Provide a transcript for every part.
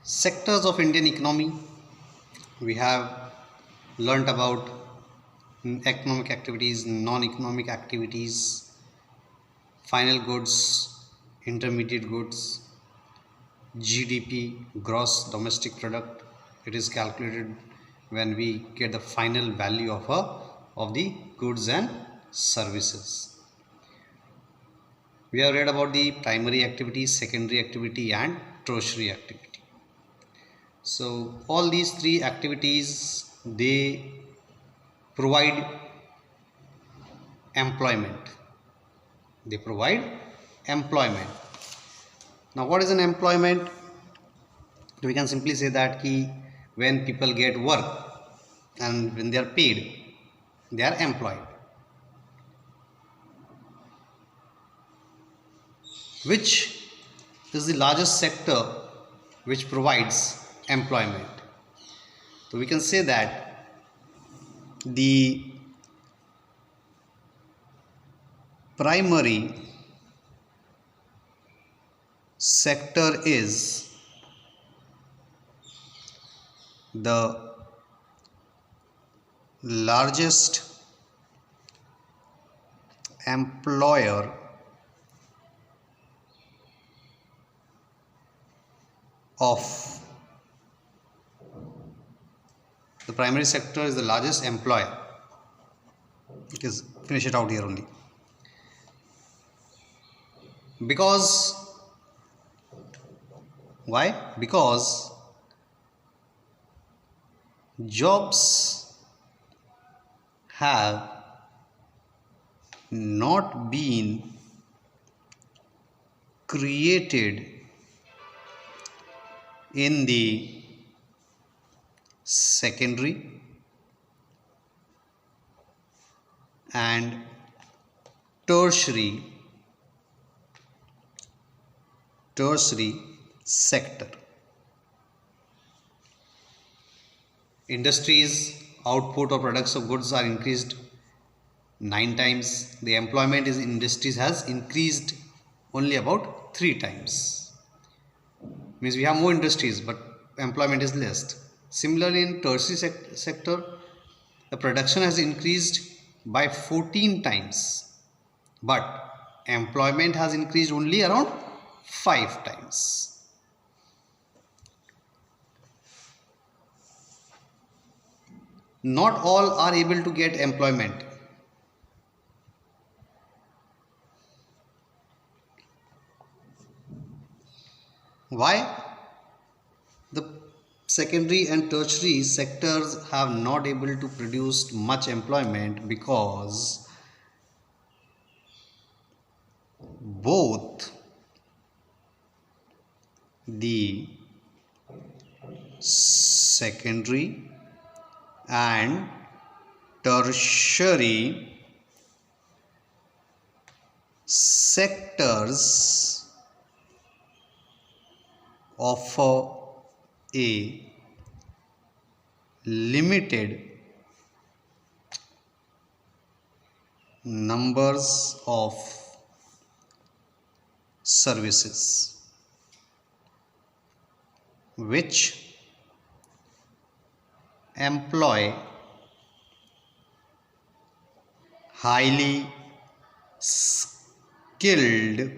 Sectors of Indian economy. We have learnt about economic activities, non-economic activities, final goods, intermediate goods, GDP, gross domestic product. It is calculated when we get the final value of the goods and services. We have read about the primary activity, secondary activity and tertiary activity. So all these three activities, they provide employment. They provide employment. Now what is an employment? We can simply say that when people get work and when they are paid, they are employed. Which is the largest sector which provides employment? So we can say that the primary sector is the largest employer of the primary sector is the largest employer. Because finish it out here only. Because why? Because jobs have not been created in the secondary and tertiary sector. Industries output or products of goods are increased 9 times. The employment in industries has increased only about 3 times. Means we have more industries but employment is less. Similarly, in tertiary sector, the production has increased by 14 times, but employment has increased only around 5 times. Not all are able to get employment. Why? The secondary and tertiary sectors have not able to produce much employment because both the secondary and tertiary sectors offer a limited numbers of services which employ highly skilled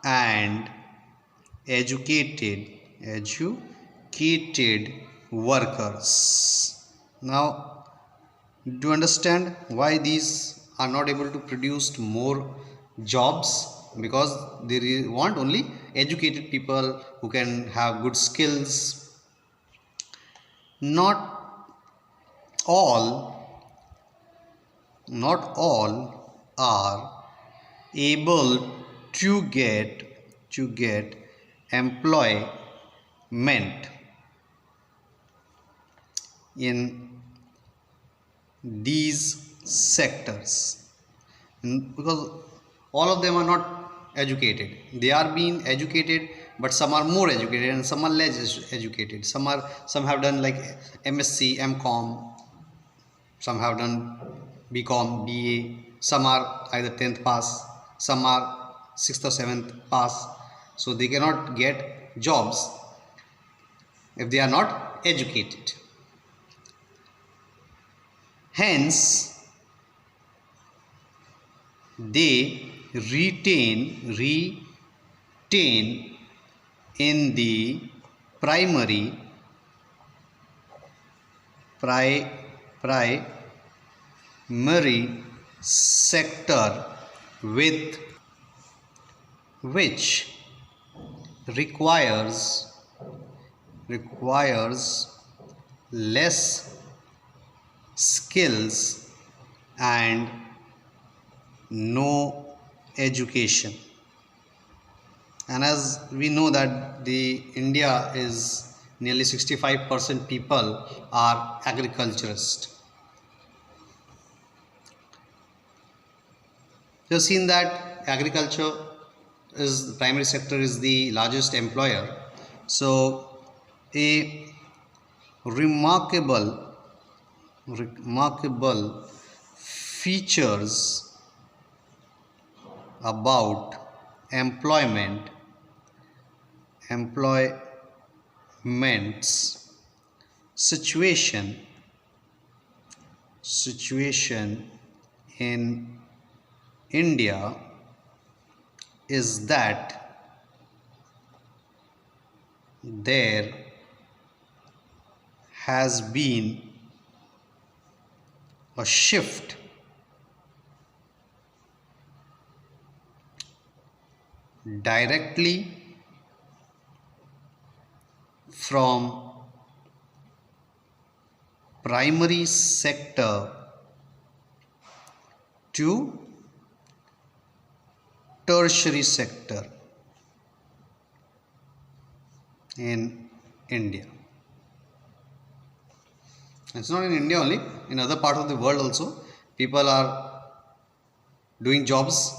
and educated workers. Now, do you understand why these are not able to produce more jobs? Because they want only educated people who can have good skills. Not all are able to get employment in these sectors, because all of them are not educated. They are being educated, but some are more educated and some are less educated. Some have done like MSc, MCom, some have done BCom, BA, some are either 10th pass, some are 6th or 7th pass, so they cannot get jobs. if they are not educated. Hence, they retain in the primary sector with which requires less skills and no education. And as we know that the India is nearly 65% people are agriculturists. You have seen that agriculture is, the primary sector is the largest employer. So a remarkable features about employment's situation in India is that there has been a shift directly from primary sector to tertiary sector in India. It's not in India only, in other parts of the world also, people are doing jobs.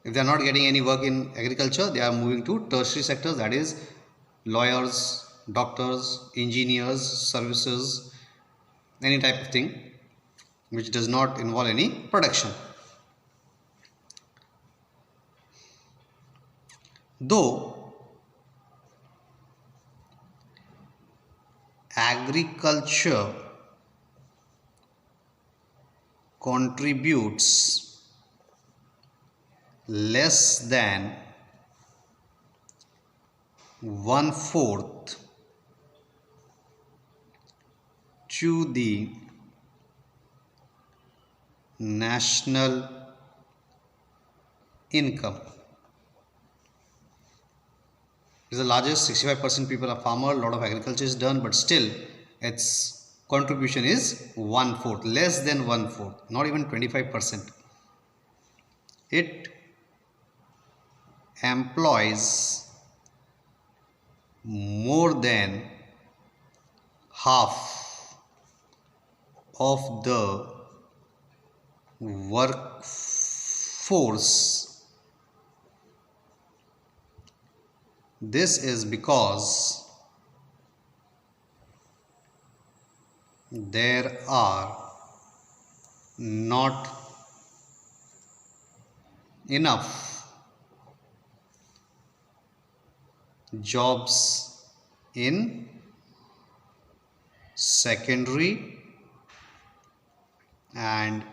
If they are not getting any work in agriculture, they are moving to tertiary sectors, that is lawyers, doctors, engineers, services, any type of thing which does not involve any production. Though agriculture contributes less than 1/4 to the national income. It is the largest, 65% people are farmer, a lot of agriculture is done, but still its contribution is 1/4, less than 1/4, not even 25%. It employs more than half of the workforce. This is because there are not enough jobs in secondary and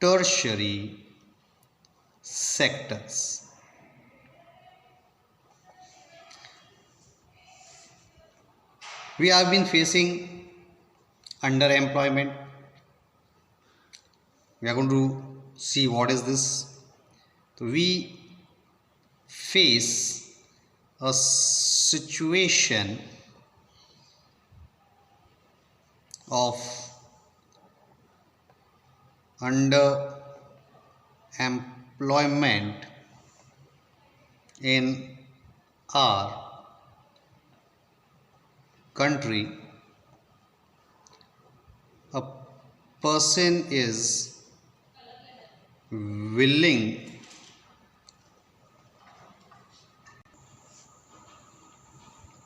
tertiary sectors. We have been facing underemployment. We are going to see what is this. So we face a situation of underemployment in our country. A person is willing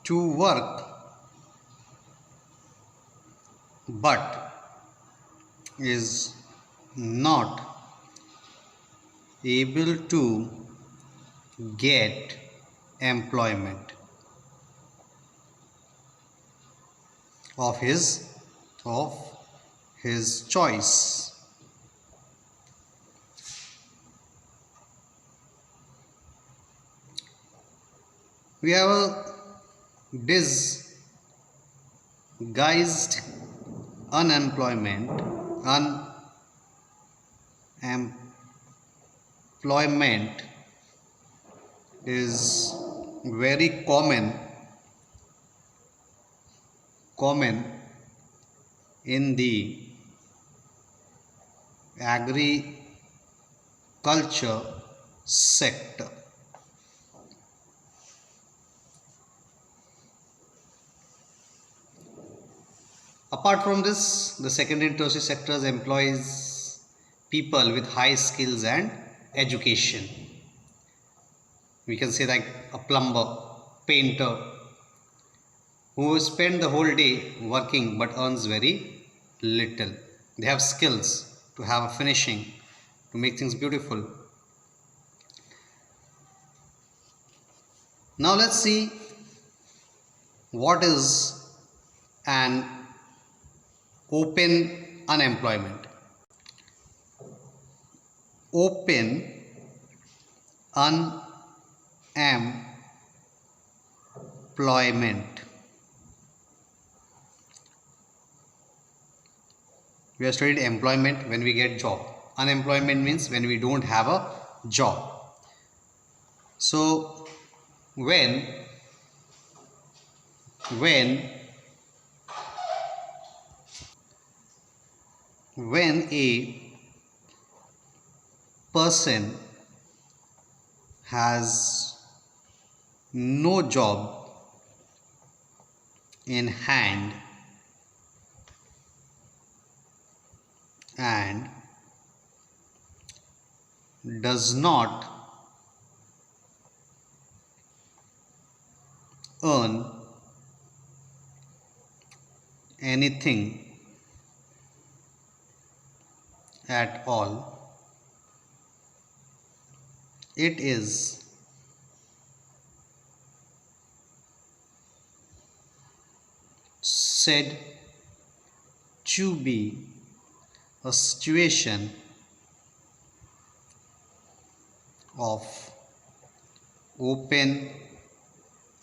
to work but is not able to get employment. of his choice. We have a disguised unemployment. Unemployment is very common in the agriculture sector. Apart from this, the secondary and tertiary sectors employs people with high skills and education. We can say like a plumber, painter, who spend the whole day working but earns very little. They have skills to have a finishing, to make things beautiful. Now let's see what is an open unemployment. Open unemployment. We have studied employment, when we get job. Unemployment means when we don't have a job. So when a person has no job in hand and does not earn anything at all, it is said to be a situation of open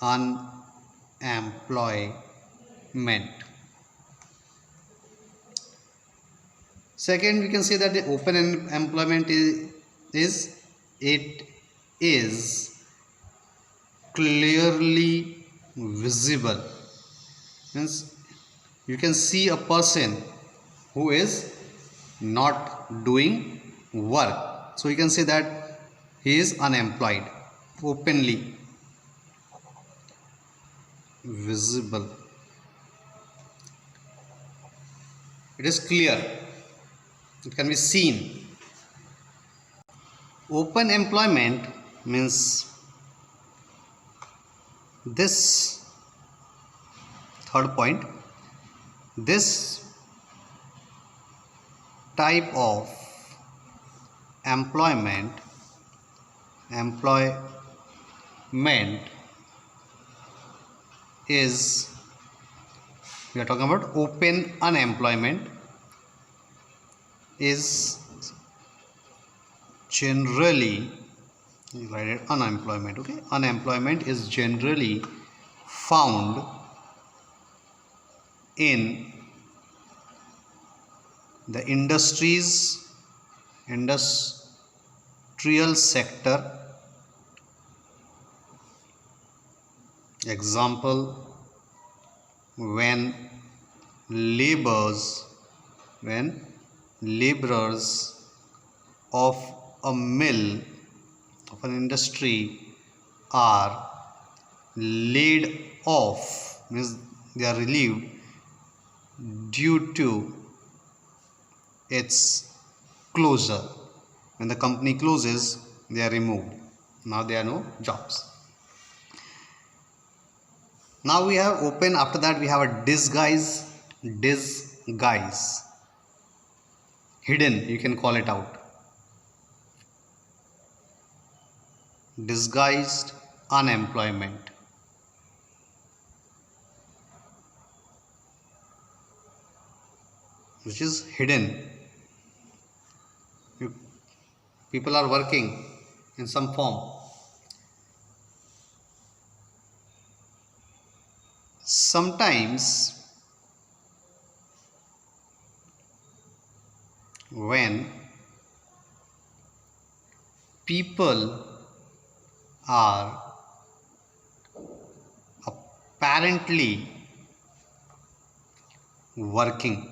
unemployment. Second, we can say that the open employment is clearly visible. Means you can see a person who is not doing work, so you can say that he is unemployed. Openly visible, it is clear, it can be seen. Open employment means this third point, this type of employment is, we are talking about open unemployment, is generally divided unemployment. Okay, unemployment is generally found in the industrial sector. Example, when laborers of a mill, of an industry, are laid off, means they are relieved due to its closure. When the company closes, they are removed. Now there are no jobs. Now we have open. After that we have a disguise, hidden, you can call it out. Disguised unemployment. which is hidden. People are working in some form. Sometimes when people are apparently working,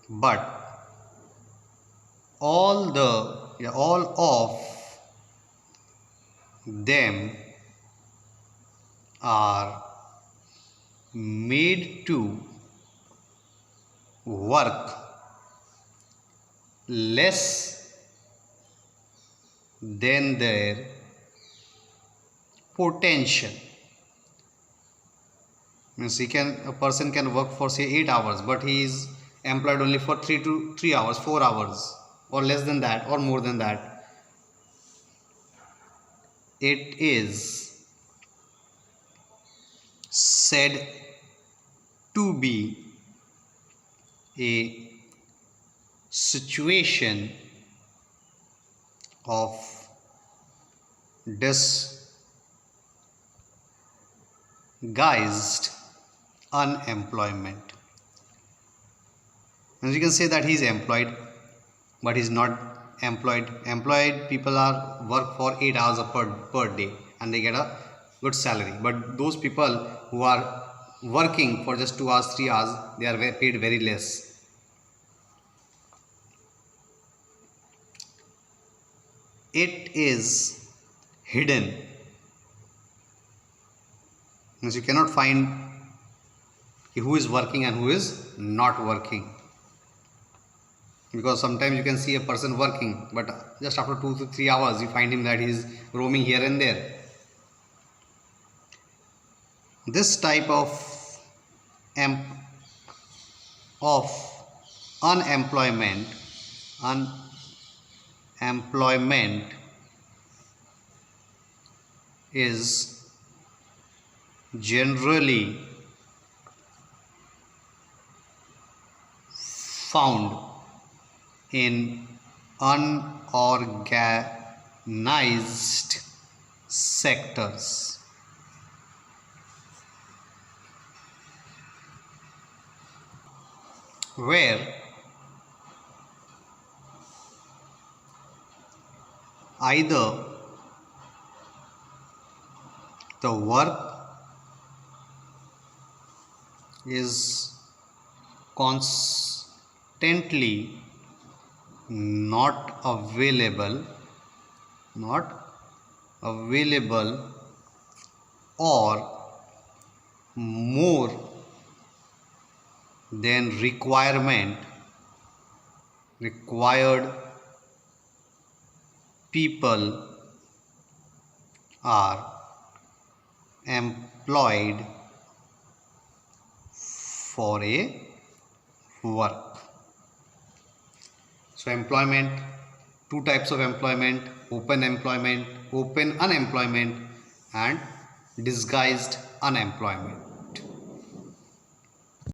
but all of them are made to work less than their potential. Means a person can work for say 8 hours, but he is employed only for 3 hours, 4 hours, or less than that, or more than that. It is said to be a situation of disguised unemployment. And you can say that he is employed, but he is not employed. Employed people are work for 8 hours per day and they get a good salary. But those people who are working for just 2 hours, 3 hours, they are paid very less. It is hidden. Means you cannot find who is working and who is not working. Because sometimes you can see a person working, but just after 2 to 3 hours you find him that he is roaming here and there. This type of unemployment is generally found in unorganized sectors. Where either the work is constantly not available or more than required people are employed for a work. So employment, two types of employment: open unemployment, and disguised unemployment.